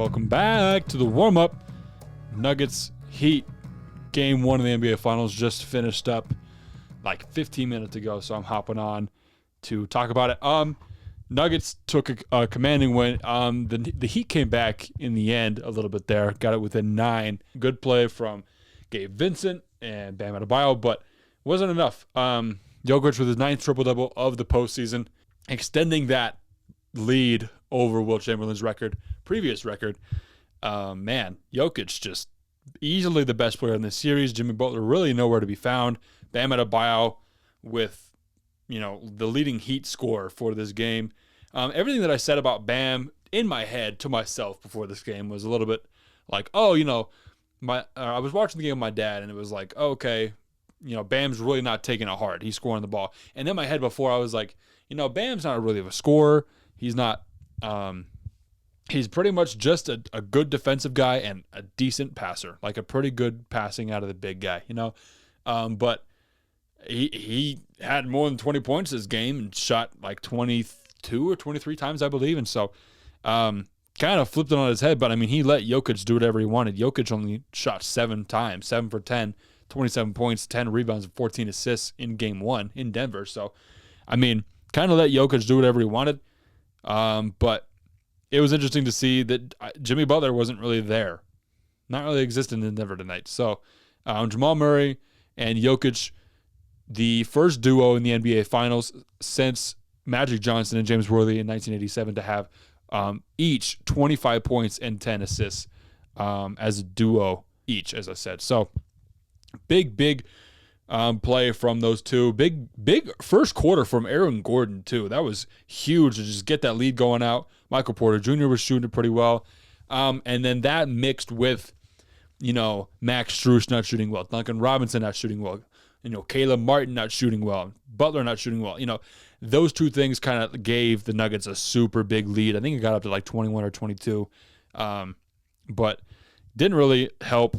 welcome back to the warm-up. Nuggets Heat game 1 of the NBA Finals just finished up like 15 minutes ago, so I'm hopping on to talk about it. Nuggets took a commanding win. The Heat came back in the end a little bit there, got it within 9. Good play from Gabe Vincent and Bam Adebayo, but wasn't enough. Jokic with his 9th triple-double of the postseason, extending that lead over Wilt Chamberlain's previous record. Jokic just easily the best player in this series. Jimmy Butler really nowhere to be found. Bam Adebayo with, the leading Heat scorer for this game. Everything that I said about Bam in my head to myself before this game was a little bit like, I was watching the game with my dad, and it was like, okay, Bam's really not taking it hard. He's scoring the ball. And in my head before, I was like, Bam's not really of a scorer. He's not, he's pretty much just a good defensive guy and a decent passer, like a pretty good passing out of the big guy, But he had more than 20 points this game and shot like 22 or 23 times, I believe. And so, kind of flipped it on his head, but he let Jokic do whatever he wanted. Jokic only shot 7 times, 7 for 10, 27 points, 10 rebounds, and 14 assists in game 1 in Denver. So, kind of let Jokic do whatever he wanted. But it was interesting to see that Jimmy Butler wasn't really there, not really existing in Denver tonight. So, Jamal Murray and Jokic, the first duo in the NBA Finals since Magic Johnson and James Worthy in 1987 to have each 25 points and 10 assists as a duo each, as I said. So, big play from those two. Big first quarter from Aaron Gordon, too. That was huge to just get that lead going out. Michael Porter Jr. was shooting it pretty well. And then that mixed with, Max Strus not shooting well, Duncan Robinson not shooting well, Caleb Martin not shooting well, Butler not shooting well. Those two things kind of gave the Nuggets a super big lead. I think it got up to like 21 or 22. But didn't really help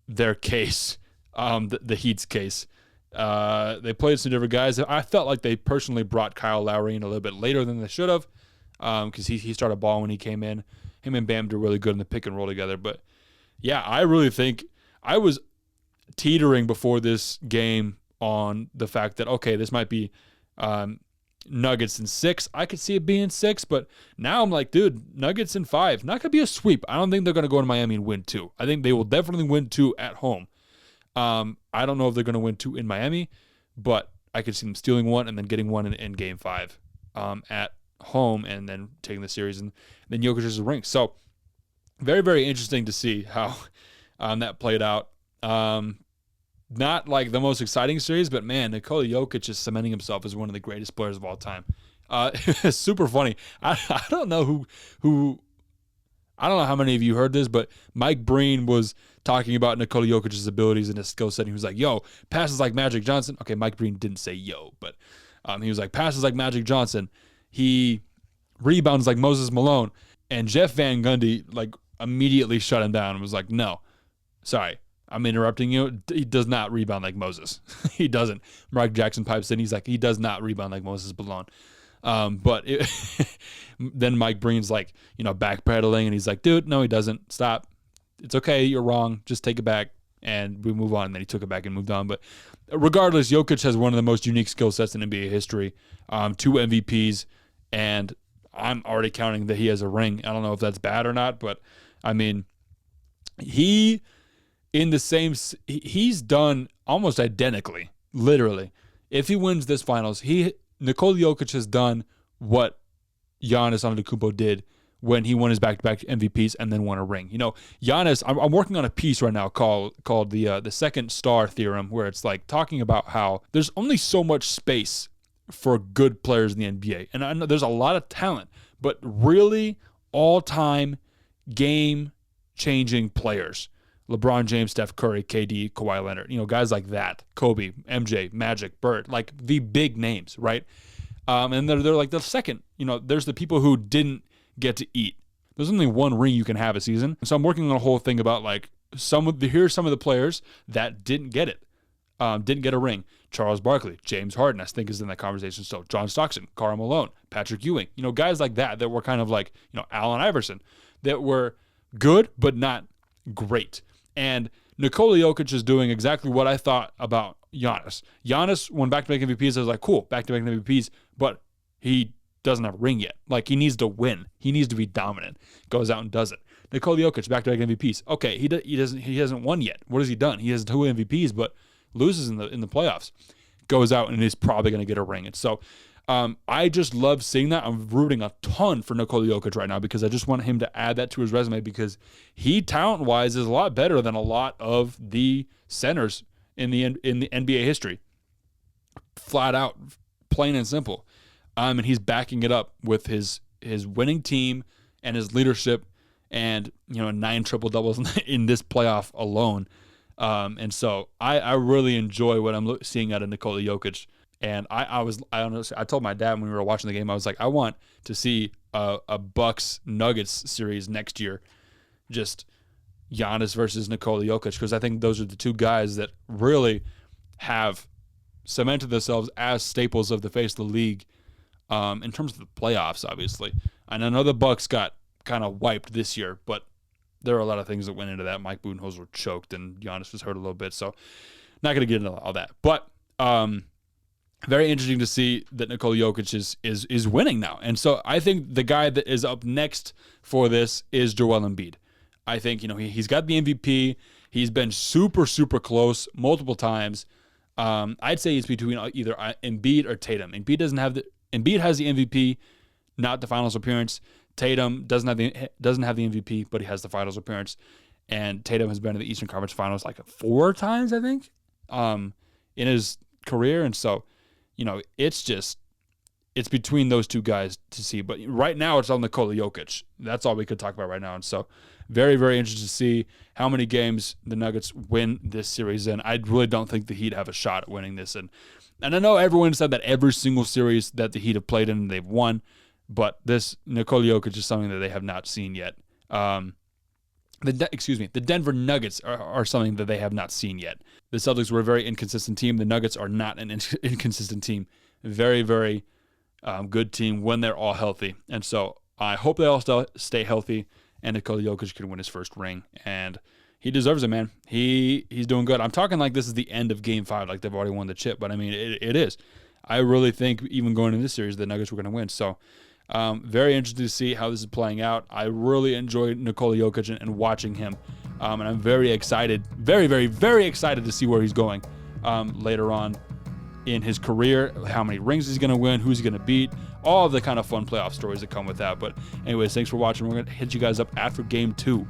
their case, the Heat's case. They played some different guys. I felt like they personally brought Kyle Lowry in a little bit later than they should have, because he started balling when he came in. Him and Bam did really good in the pick and roll together. But, yeah, I really think I was teetering before this game on the fact that, okay, this might be Nuggets in 6. I could see it being 6, but now I'm like, dude, Nuggets in 5. Not going to be a sweep. I don't think they're going to go to Miami and win 2. I think they will definitely win 2 at home. I don't know if they're going to win 2 in Miami, but I could see them stealing 1 and then getting 1 in game 5 at home and then taking the series and then Jokic's ring. So very, very interesting to see how that played out. Not like the most exciting series, but man, Nikola Jokic is cementing himself as one of the greatest players of all time. It's super funny. I don't know I don't know how many of you heard this, but Mike Breen was talking about Nikola Jokic's abilities and his skill set. He was like, yo, passes like Magic Johnson. Okay, Mike Breen didn't say yo, but he was like, passes like Magic Johnson. He rebounds like Moses Malone. And Jeff Van Gundy immediately shut him down and was like, no, sorry, I'm interrupting you. He does not rebound like Moses. He doesn't. Mark Jackson pipes in. He's like, he does not rebound like Moses Malone. But then Mike Breen's backpedaling, and he's like, dude, no, he doesn't. Stop. It's okay. You're wrong. Just take it back, and we move on. And then he took it back and moved on. But regardless, Jokic has one of the most unique skill sets in NBA history. 2 MVPs, and I'm already counting that he has a ring. I don't know if that's bad or not, but he's done almost identically, literally. If he wins this finals, Nikola Jokic has done what Giannis Antetokounmpo did when he won his back-to-back MVPs and then won a ring. Giannis, I'm working on a piece right now called the second star theorem, where it's talking about how there's only so much space for good players in the NBA. And I know there's a lot of talent, but really all-time game-changing players. LeBron James, Steph Curry, KD, Kawhi Leonard, guys like that, Kobe, MJ, Magic, Bird, the big names, right? And they're the second, there's the people who didn't get to eat. There's only one ring you can have a season. So I'm working on a whole thing about here's some of the players that didn't get it, didn't get a ring. Charles Barkley, James Harden, I think is in that conversation still. John Stockton, Karl Malone, Patrick Ewing, guys like that were kind of Allen Iverson, that were good, but not great. And Nikola Jokic is doing exactly what I thought about Giannis. Giannis won back-to-back MVPs. I was like, cool, back-to-back MVPs, but he doesn't have a ring yet. Like, he needs to win. He needs to be dominant. Goes out and does it. Nikola Jokic, back-to-back MVPs. Okay, he hasn't won yet. What has he done? He has 2 MVPs, but loses in the playoffs. Goes out and is probably going to get a ring. And so I just love seeing that. I'm rooting a ton for Nikola Jokic right now because I just want him to add that to his resume because he, talent-wise, is a lot better than a lot of the centers in the NBA history. Flat out, plain and simple. And he's backing it up with his winning team and his leadership and 9 triple-doubles in this playoff alone. And so I really enjoy what I'm seeing out of Nikola Jokic. And I told my dad when we were watching the game, I was like, I want to see a Bucks Nuggets series next year, just Giannis versus Nikola Jokic, because I think those are the two guys that really have cemented themselves as staples of the face of the league in terms of the playoffs, obviously. And I know the Bucks got kind of wiped this year, but there are a lot of things that went into that. Mike Budenholzer choked, and Giannis was hurt a little bit, so not going to get into all that. But very interesting to see that Nikola Jokic is winning now. And so I think the guy that is up next for this is Joel Embiid. I think, he's got the MVP. He's been super, super close multiple times. I'd say it's between either Embiid or Tatum. Embiid has the MVP, not the finals appearance. Tatum doesn't have the MVP, but he has the finals appearance. And Tatum has been in the Eastern Conference Finals like 4 times, I think, in his career. And so, it's between those two guys to see. But right now it's on Nikola Jokic. That's all we could talk about right now. And so very, very interested to see how many games the Nuggets win this series. And I really don't think the Heat have a shot at winning this. And I know everyone said that every single series that the Heat have played in, they've won. But this Nikola Jokic is something that they have not seen yet. The Denver Nuggets are something that they have not seen yet. The Celtics were a very inconsistent team. The Nuggets are not an inconsistent team. Very, very good team when they're all healthy. And so I hope they all stay healthy and Nikola Jokic can win his first ring. And he deserves it, man. He's doing good. I'm talking like this is the end of Game 5, like they've already won the chip. But, I mean, it is. I really think even going into this series, the Nuggets were going to win. So very interested to see how this is playing out. I really enjoyed Nikola Jokic and watching him. And I'm very excited, very, very, very excited to see where he's going later on in his career, how many rings he's going to win, who's he going to beat, all of the kind of fun playoff stories that come with that. But anyways, thanks for watching. We're going to hit you guys up after Game 2.